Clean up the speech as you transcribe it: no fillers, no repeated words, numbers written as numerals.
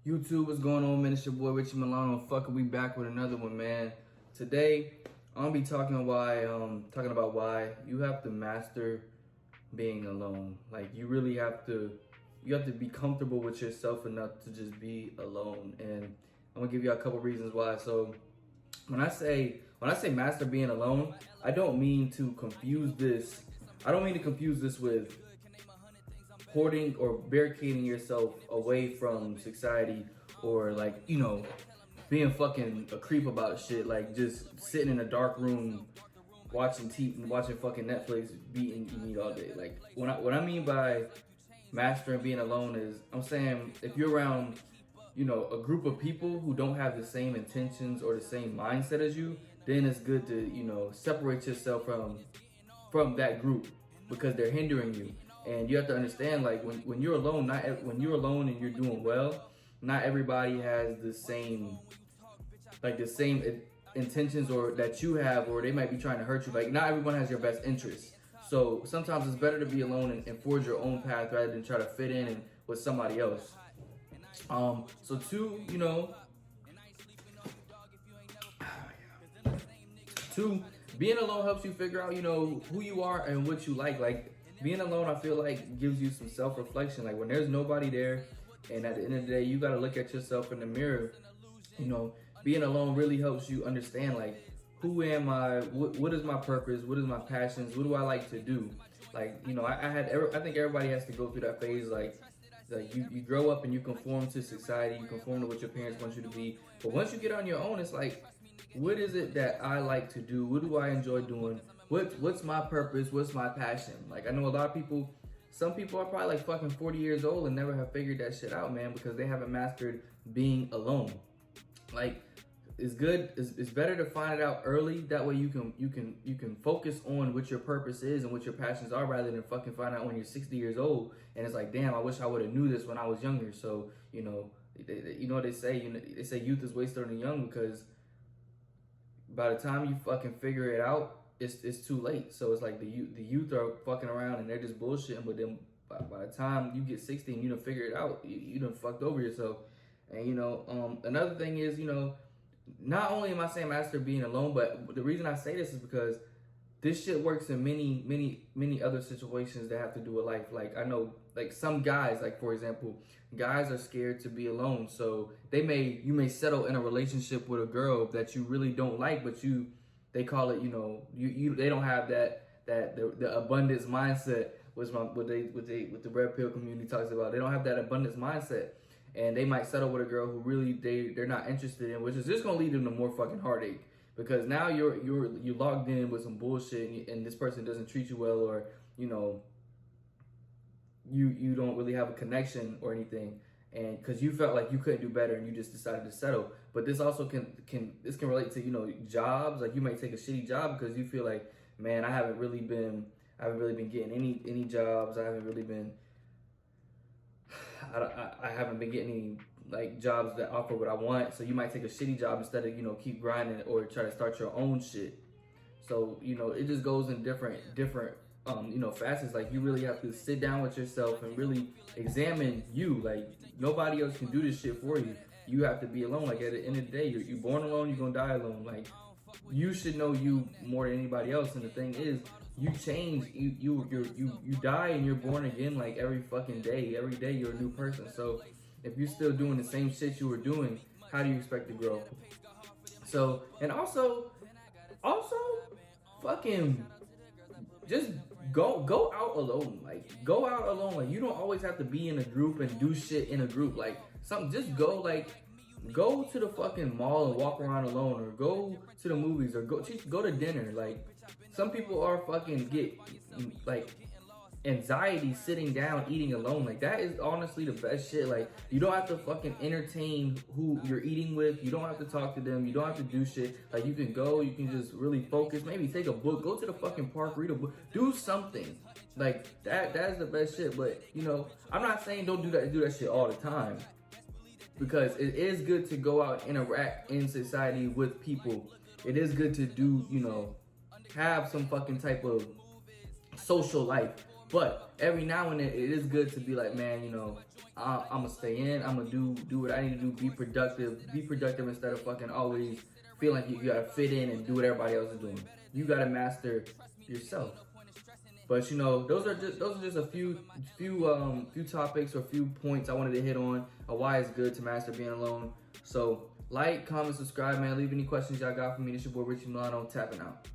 YouTube, what's going on, man? It's your boy Richie Milano. Fucking, we back with another one, man. Today, I'm gonna be talking about why you have to master being alone. Like, you really have to, be comfortable with yourself enough to just be alone. And I'm gonna give you a couple reasons why. So, when I say master being alone, I don't mean to confuse this. I don't mean to confuse this with hoarding or barricading yourself away from society, or like, being fucking a creep about shit, like just sitting in a dark room watching TV, watching fucking Netflix, beating meat all day. Like, what I mean by mastering being alone is, I'm saying if you're around, a group of people who don't have the same intentions or the same mindset as you, then it's good to, separate yourself from that group, because they're hindering you. And you have to understand, like, when you're alone, when you're alone and you're doing well, not everybody has the same intentions or that you have, or they might be trying to hurt you. Like, not everyone has your best interests. So sometimes it's better to be alone and forge your own path rather than try to fit in with somebody else. So two, being alone helps you figure out, who you are and what you like. Like, being alone, I feel like, gives you some self-reflection. Like, when there's nobody there, and at the end of the day, you got to look at yourself in the mirror. Being alone really helps you understand, like, who am I? What is my purpose? What is my passions? What do I like to do? Like, I think everybody has to go through that phase. Like you grow up and you conform to society, you conform to what your parents want you to be. But once you get on your own, it's like, what is it that I like to do? What do I enjoy doing? What's my purpose? What's my passion? Like, I know a lot of people, some people are probably like fucking 40 years old and never have figured that shit out, man, because they haven't mastered being alone. Like, it's good. It's better to find it out early. That way you can focus on what your purpose is and what your passions are, rather than fucking find out when you're 60 years old and it's like, damn, I wish I would have knew this when I was younger. So, they say youth is wasted on the young, because by the time you fucking figure it out, it's too late. So it's like the youth are fucking around and they're just bullshitting, but then by the time you get 60 and you done figure it out, you done fucked over yourself. And another thing is, not only am I saying master being alone, but the reason I say this is because this shit works in many other situations that have to do with life. Like, I know, like, some guys, like, for example, guys are scared to be alone. So you may settle in a relationship with a girl that you really don't like, but they call it, they don't have the abundance mindset, was what the red pill community talks about. They don't have that abundance mindset. And they might settle with a girl who really they're not interested in, which is just gonna lead them to more fucking heartache, because now you're logged in with some bullshit, and this person doesn't treat you well, or you don't really have a connection or anything, and because you felt like you couldn't do better and you just decided to settle. But this also can relate to jobs. Like, you might take a shitty job because you feel like, man, I haven't really been getting any jobs. I haven't been getting any like jobs that offer what I want. So you might take a shitty job instead of keep grinding or try to start your own shit. So it just goes in different facets. Like, you really have to sit down with yourself and really examine you. Like, nobody else can do this shit for you. You have to be alone. Like, at the end of the day, you're born alone, you're gonna die alone. Like, you should know you more than anybody else. And the thing is, you change, you die and you're born again, like, every fucking day. Every day you're a new person. So if you're still doing the same shit you were doing, how do you expect to grow? So, and also fucking just go out alone. Like, go out alone. Like, you don't always have to be in a group and do shit in a group. Like, just go to the fucking mall and walk around alone, or go to the movies, or go to dinner. Like, some people are fucking get like anxiety sitting down eating alone. Like, that is honestly the best shit. Like, you don't have to fucking entertain who you're eating with. You don't have to talk to them. You don't have to do shit. Like, you can just really focus. Maybe take a book, go to the fucking park, read a book, do something. Like, that's the best shit. But I'm not saying don't do that shit all the time, because it is good to go out and interact in society with people. It is good to do, have some fucking type of social life. But every now and then, it is good to be like, man, I'm gonna stay in. I'm gonna do what I need to do. Be productive. Be productive instead of fucking always feeling like you gotta fit in and do what everybody else is doing. You gotta master yourself. But you know, those are just a few topics or few points I wanted to hit on why it's good to master being alone. So like, comment, subscribe, man. Leave any questions y'all got for me. This your boy Richie Milano, tapping out.